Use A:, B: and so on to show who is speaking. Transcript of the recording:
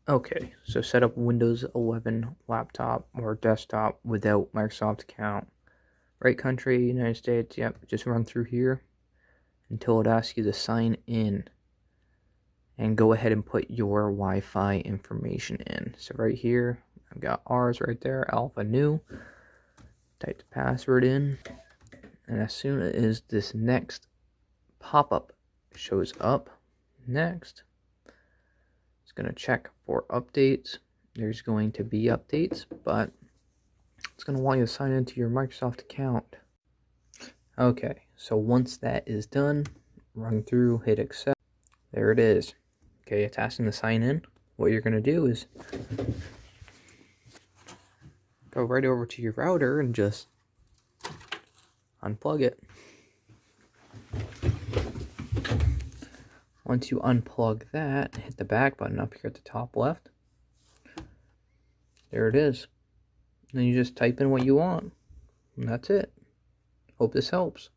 A: Okay, so set up Windows 11 laptop or desktop without Microsoft account. Right country, United States, yep, just run through here until it asks you to sign in. And go ahead and put your Wi-Fi information in. So right here, I've got ours right there, alpha new. Type the password in. And as soon as this next pop-up shows up, next, it's going to check for updates. There's going to be updates, but it's going to want you to sign into your Microsoft account. Okay, so once that is done, run through, hit accept. There it is. Okay, it's asking to sign in. What you're going to do is go right over to your router and just unplug it. Once you unplug that, hit the back button up here at the top left. There it is. Then you just type in what you want. And that's it. Hope this helps.